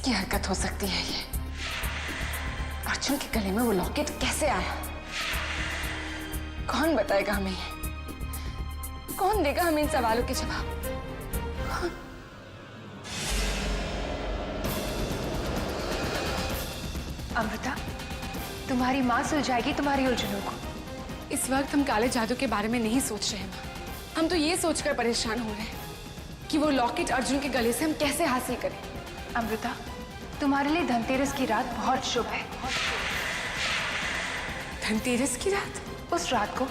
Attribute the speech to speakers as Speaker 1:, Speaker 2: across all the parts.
Speaker 1: की हरकत हो सकती है ये? अर्जुन के गले में वो लॉकेट कैसे आया? कौन बताएगा हमें ये? कौन देगा हमें इन सवालों के जवाब? कौन?
Speaker 2: अमृता, तुम्हारी माँ सुलझाएगी तुम्हारी उलझनों को।
Speaker 1: इस वक्त हम काले जादू के बारे में नहीं सोच रहे हैं माँ। हम तो ये सोचकर परेशान हो रहे हैं कि वो लॉकेट अर्जुन के गले से हम कैसे हासिल करें।
Speaker 2: अमृता, तुम्हारे लिए धनतेरस की रात बहुत शुभ है।
Speaker 1: धनतेरस की रात?
Speaker 2: उस रात को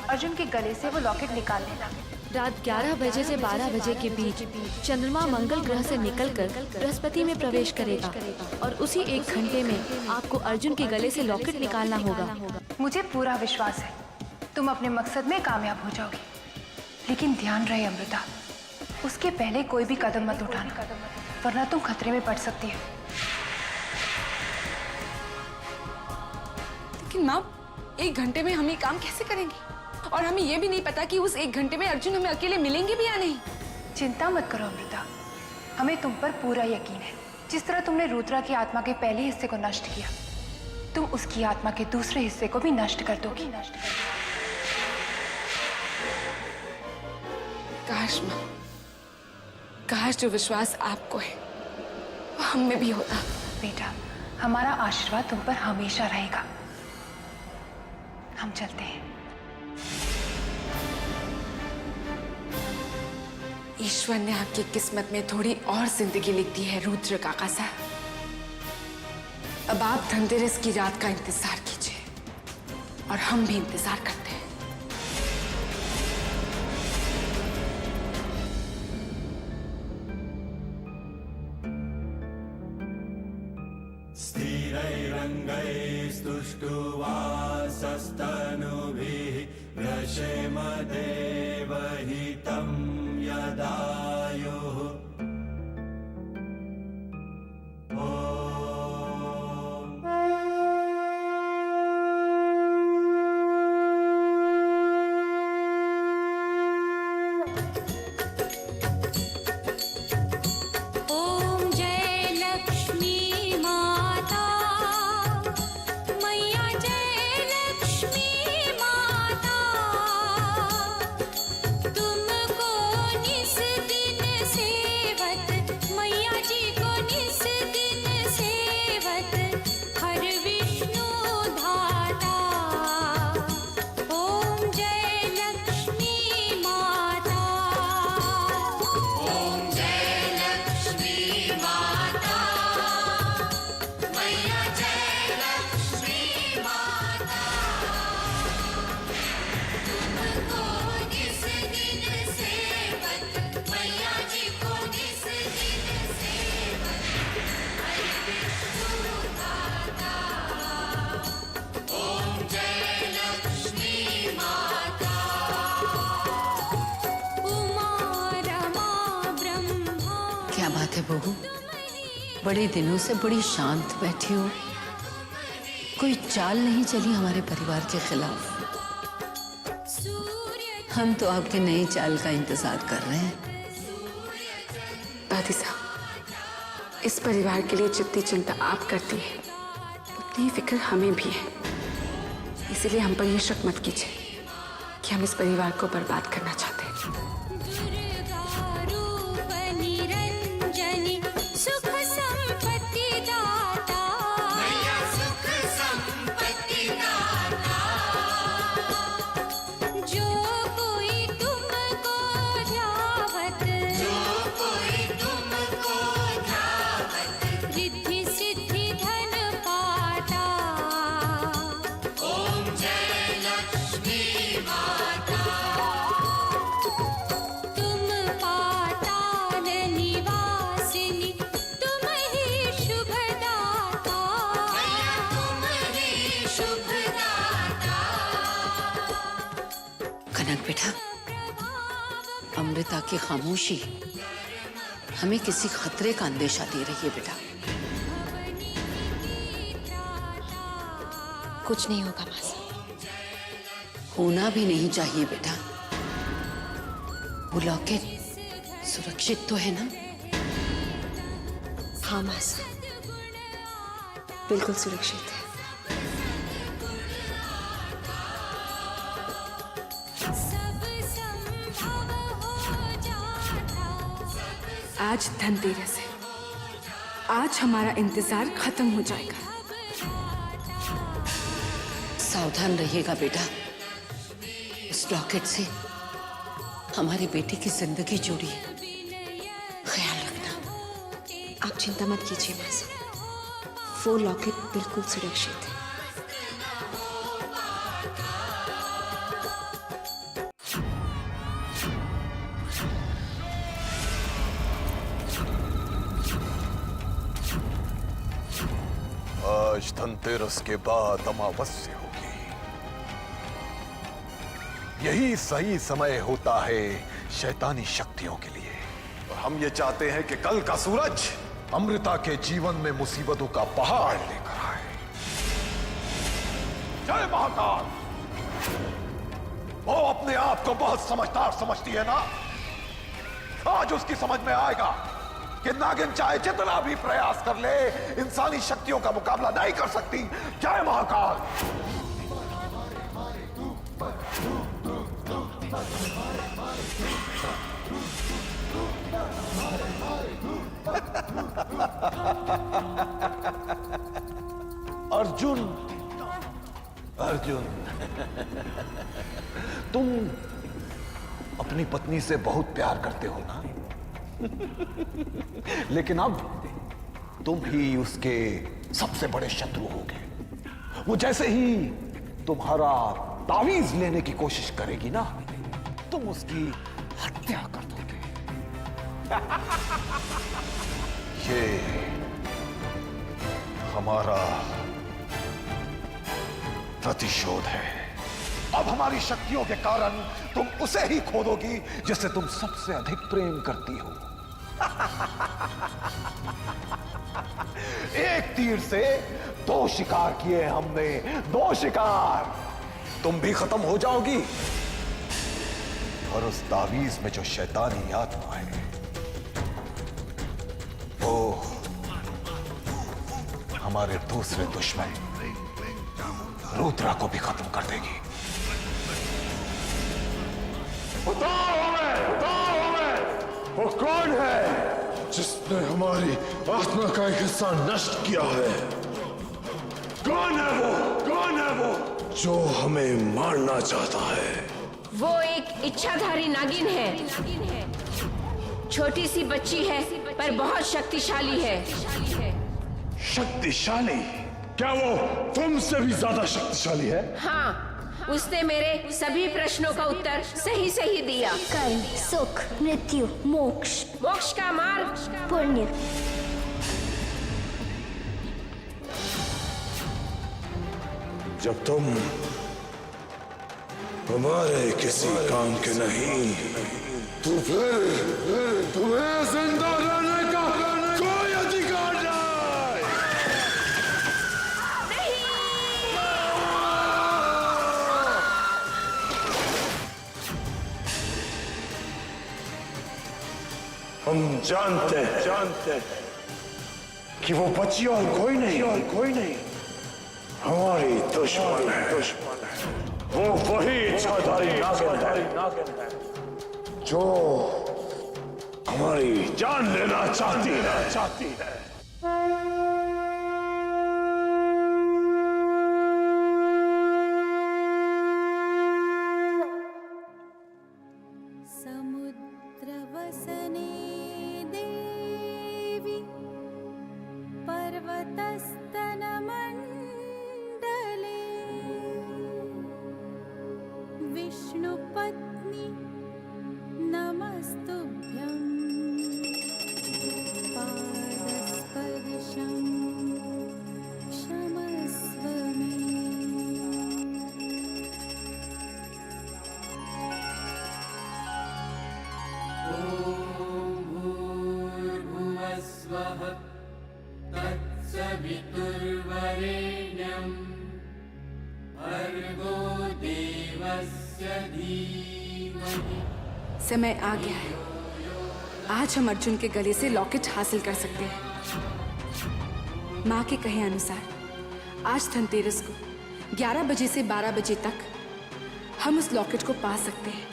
Speaker 2: अर्जुन के गले से वो लॉकेट निकाल लेना।
Speaker 3: रात 11 बजे से 12 बजे के बीच चंद्रमा मंगल ग्रह से निकलकर बृहस्पति में प्रवेश करेगा और उसी 1 घंटे में आपको अर्जुन के गले से लॉकेट निकालना होगा।
Speaker 2: मुझे पूरा विश्वास है तुम अपने मकसद में कामयाब हो जाओगी, लेकिन ध्यान रहे अमृता, उसके पहले कोई भी कदम मत उठाना, वरना तुम खतरे में पड़ सकती हो।
Speaker 1: लेकिन माँ, 1 घंटे में हम ये काम कैसे करेंगे? और हमें ये भी नहीं पता कि उस 1 घंटे में अर्जुन हमें अकेले मिलेंगे भी या नहीं।
Speaker 2: चिंता मत करो अमृता, हमें तुम पर पूरा यकीन है। जिस तरह तुमने रुद्रा की आत्मा के पहले हिस्से को नष्ट किया, तुम उसकी आत्मा के दूसरे हिस्से को भी नष्ट कर दोगी।
Speaker 1: काश माँ, काश जो विश्वास आपको है वो हम में भी होता।
Speaker 2: बेटा, हमारा आशीर्वाद तुम पर हमेशा रहेगा। हम चलते हैं।
Speaker 1: ईश्वर ने आपकी किस्मत में थोड़ी और जिंदगी लिख दी है रुद्र काका साहब। अब आप धनतेरस की रात का इंतजार कीजिए और हम भी इंतजार करते हैं।
Speaker 4: स्थिरैरङ्गैस्तुष्टुवासस्तनुभिः व्यशेम देवहितं यदायुः।
Speaker 5: क्या बात है बहू, बड़े दिनों से बड़ी शांत बैठी हो। कोई चाल नहीं चली हमारे परिवार के खिलाफ? हम तो आपके नई चाल का इंतजार कर रहे हैं।
Speaker 1: दादी साहब, इस परिवार के लिए जितनी चिंता आप करती हैं उतनी ही फिक्र हमें भी है। इसीलिए हम पर यह शक मत कीजिए कि हम इस परिवार को बर्बाद करना चाहते हैं।
Speaker 5: बेटा, अमृता की खामोशी हमें किसी खतरे का अंदेशा दे रही है। बेटा,
Speaker 3: कुछ नहीं होगा मासा।
Speaker 5: होना भी नहीं चाहिए बेटा। वो लॉकेट सुरक्षित तो है ना?
Speaker 3: हाँ मासा,
Speaker 1: बिल्कुल सुरक्षित है। आज धनतेरस है। आज हमारा इंतजार खत्म हो जाएगा।
Speaker 5: सावधान रहिएगा बेटा, उस लॉकेट से हमारी बेटी की जिंदगी जुड़ी है, ख्याल रखना।
Speaker 1: आप चिंता मत कीजिए माँ साहब, वो लॉकेट बिल्कुल सुरक्षित है।
Speaker 6: आज धनतेरस के बाद अमावस्या होगी। यही सही समय होता है शैतानी शक्तियों के लिए। और हम ये चाहते हैं कि कल का सूरज अमृता के जीवन में मुसीबतों का पहाड़ लेकर आए। जय महाकाल। वो अपने आप को बहुत समझदार समझती है ना, आज उसकी समझ में आएगा कि नागिन चाहे जितना भी प्रयास कर ले, इंसानी शक्तियों का मुकाबला नहीं कर सकती। जय महाकाल। अर्जुन, अर्जुन, तुम अपनी पत्नी से बहुत प्यार करते हो ना? लेकिन अब तुम ही उसके सबसे बड़े शत्रु होगे। वो जैसे ही तुम्हारा तावीज लेने की कोशिश करेगी ना, तुम उसकी हत्या कर दोगे। ये हमारा प्रतिशोध है। अब हमारी शक्तियों के कारण तुम उसे ही खो दोगी जिसे तुम सबसे अधिक प्रेम करती हो। एक तीर से दो शिकार किए हमने, दो शिकार। तुम भी खत्म हो जाओगी और उस तावीज में जो शैतानी आत्मा है वो हमारे दूसरे दुश्मन रुद्रा को भी खत्म कर देगी।
Speaker 7: बताओ हमें, वो कौन है जिसने हमारी आत्मा का एक हिस्सा नष्ट किया है? कौन है वो? कौन है वो जो हमें मारना चाहता है?
Speaker 8: वो एक इच्छाधारी नागिन है। छोटी सी बच्ची है पर बहुत शक्तिशाली है।
Speaker 7: शक्तिशाली? क्या वो तुमसे भी ज्यादा शक्तिशाली है?
Speaker 8: हाँ, उसने मेरे सभी प्रश्नों का उत्तर सही सही दिया।
Speaker 9: कर्म, सुख, मृत्यु, मोक्ष।
Speaker 8: मोक्ष का मार्ग
Speaker 9: पुण्य।
Speaker 7: जब तुम हमारे किसी काम के नहीं, तो फिर तुम्हें जिंदा रहने का कोई अधिकार नहीं। हम जानते हैं कि वो बच्ची और कोई नहीं हमारी दुश्मन है। वो वही इच्छाधारी नागिन है जो हमारी जान लेना चाहती है।
Speaker 10: समुद्रवसने देवी पर्वतस्तनमण्डले विष्णुपत्नी नमस्तुभ्यं पादस्पर्शं क्षमस्व मे।
Speaker 4: भूर्भुवस्वः तत्सवितुर्वरेण्यं भर्गो देवस्य धीमहि।
Speaker 1: समय आ गया है। आज हम अर्जुन के गले से लॉकेट हासिल कर सकते हैं। माँ के कहे अनुसार आज धनतेरस को 11 बजे से 12 बजे तक हम उस लॉकेट को पा सकते हैं।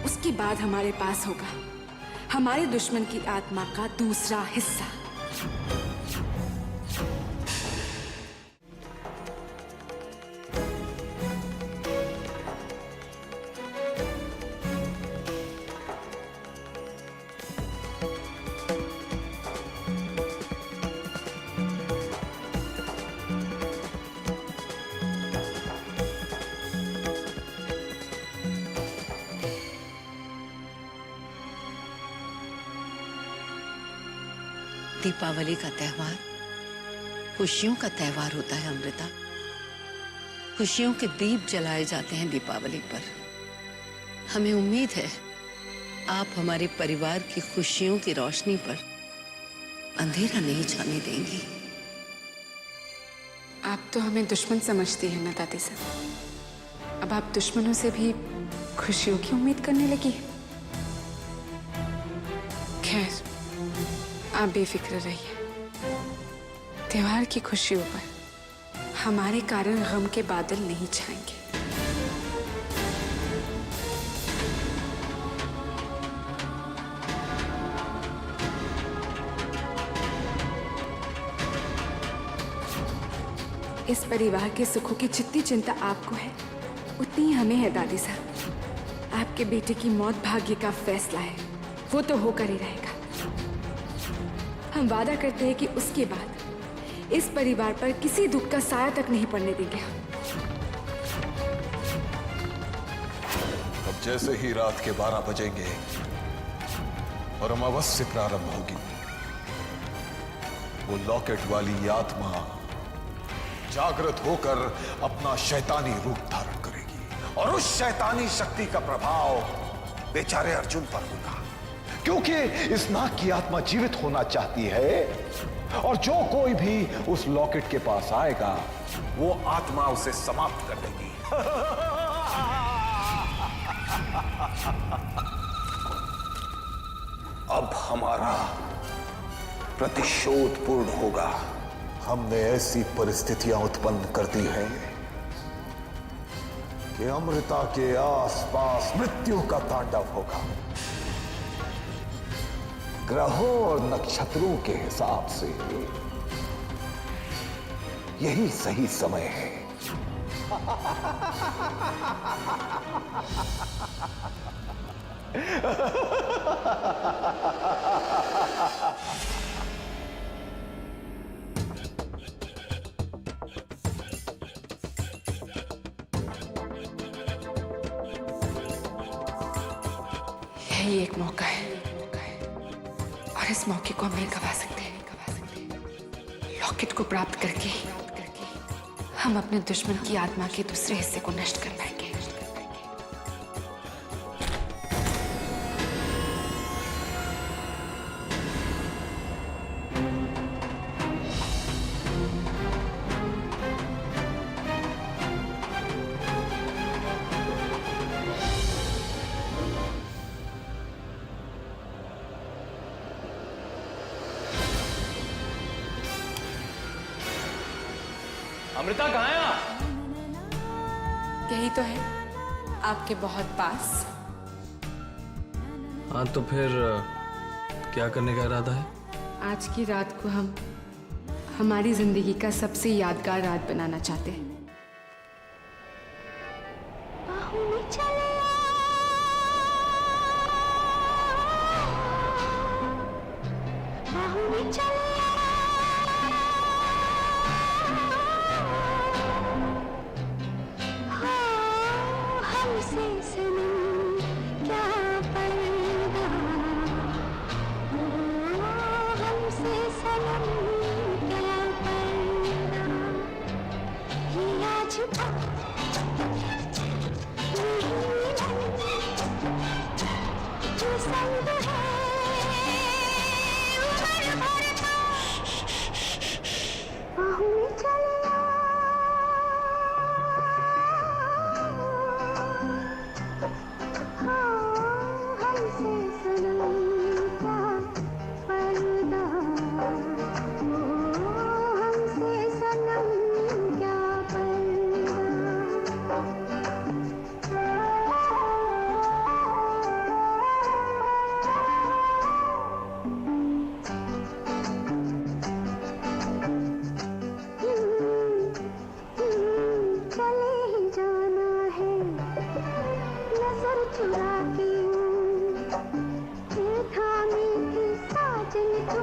Speaker 1: उसके बाद हमारे पास होगा हमारे दुश्मन की आत्मा का दूसरा हिस्सा।
Speaker 5: दीपावली का त्योहार खुशियों का त्योहार होता है अमृता। खुशियों के दीप जलाए जाते हैं दीपावली पर। हमें उम्मीद है आप हमारे परिवार की खुशियों की रोशनी पर अंधेरा नहीं छाने देंगी।
Speaker 1: आप तो हमें दुश्मन समझती हैं ना दादी साहब। अब आप दुश्मनों से भी खुशियों की उम्मीद करने लगी। खैर, आप बेफिक्र रहिए। त्योहार की खुशियों पर हमारे कारण गम के बादल नहीं छाएंगे। इस परिवार के सुखों की जितनी चिंता आपको है उतनी हमें है दादी साहब। आपके बेटे की मौत भाग्य का फैसला है, वो तो होकर ही रहेगा। हम वादा करते हैं कि उसके बाद इस परिवार पर किसी दुख का साया तक नहीं पड़ने देंगे।
Speaker 6: अब जैसे ही रात के 12 बजेंगे और अमावस्या प्रारंभ होगी, वो लॉकेट वाली आत्मा जागृत होकर अपना शैतानी रूप धारण करेगी और उस शैतानी शक्ति का प्रभाव बेचारे अर्जुन पर होगा, क्योंकि इस नाग की आत्मा जीवित होना चाहती है और जो कोई भी उस लॉकेट के पास आएगा वो आत्मा उसे समाप्त कर देगी। अब हमारा प्रतिशोध पूर्ण होगा। हमने ऐसी परिस्थितियां उत्पन्न कर दी हैं कि अमृता के आसपास मृत्यु का तांडव होगा। ग्रहों और नक्षत्रों के हिसाब से यही सही समय है।
Speaker 1: यही एक मौका है और इस मौके को हम नहीं गवा सकते। लॉकेट को प्राप्त करके हम अपने दुश्मन की आत्मा के दूसरे हिस्से को नष्ट कर पाएंगे।
Speaker 11: अमृता कहाँ है आप?
Speaker 1: यही तो है, आपके बहुत पास।
Speaker 11: हाँ तो फिर क्या करने का इरादा है?
Speaker 1: आज की रात को हम हमारी जिंदगी का सबसे यादगार रात बनाना चाहते हैं।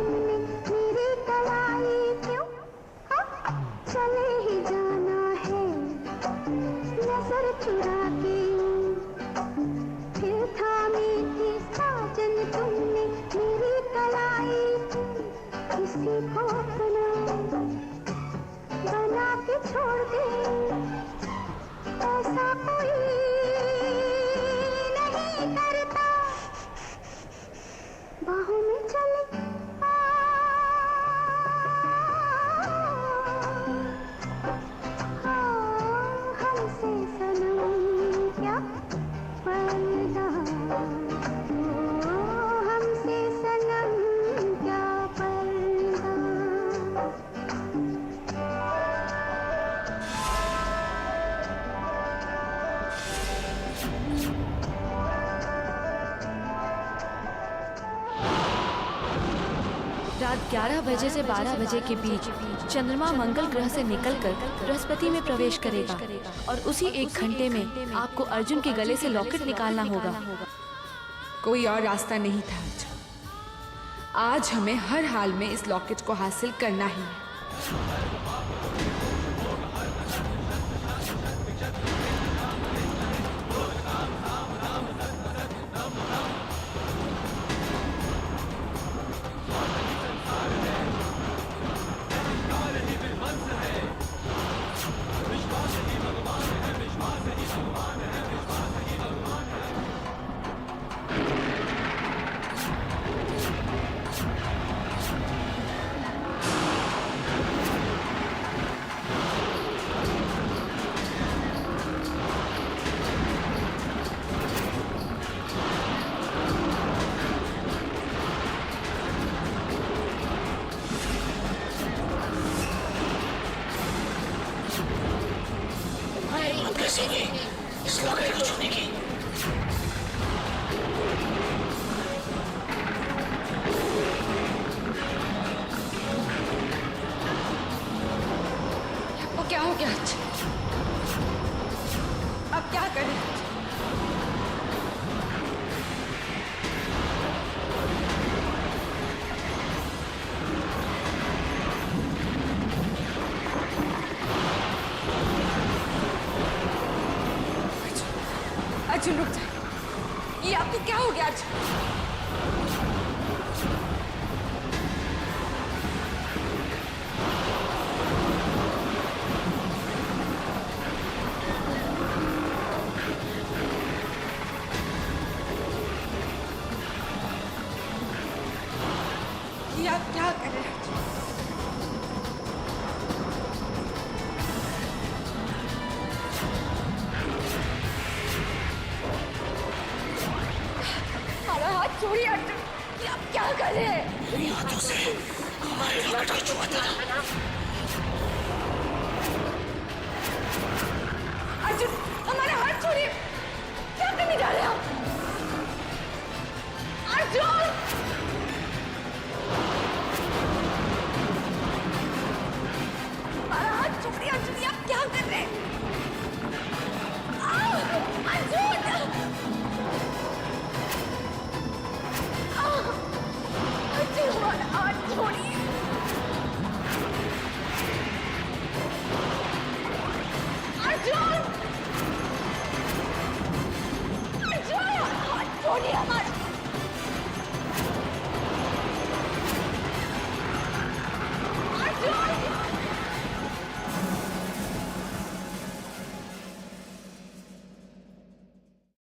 Speaker 9: तुमने मेरी कलाई क्यों? हाँ? चले ही जाना है नजर चुरा के, फिर थामी थी साजन तुमने मेरी कलाई की, किसी को अपना बना के छोड़ दे, ऐसा कोई नहीं करता, बाहों में चले हमसे सनम क्या पर्दा, हमसे सनम क्या पर्दा।
Speaker 3: रात 11 बजे से 12 बजे के बीच चंद्रमा मंगल ग्रह से निकलकर बृहस्पति में प्रवेश करेगा और उसी 1 घंटे में आपको अर्जुन के गले से लॉकेट निकालना होगा।
Speaker 1: कोई और रास्ता नहीं था अर्जुन। आज हमें हर हाल में इस लॉकेट को हासिल करना ही है।
Speaker 12: इस लॉकेट को छूने की।
Speaker 1: आपको क्या हो गया आज? अब क्या करें? अर्जुन रुक जाए। ये आपको क्या हो गया आज? ये आप क्या कर रहे हैं? छोड़िए अर्जुन, ये आप क्या कर रहे हैं?
Speaker 12: इन हाथों से हमारे लॉकेट को छुआ था।
Speaker 1: अर्जुन, हमारे हाथ छोड़िए। क्या करने जा रहे हैं आप? अर्जुन! हमारा हाथ छोड़िए अर्जुन, ये आप क्या कर रहे हैं? अर्जुन! छोड़िए। अर्जुन! अर्जुन! छोड़िए हमारा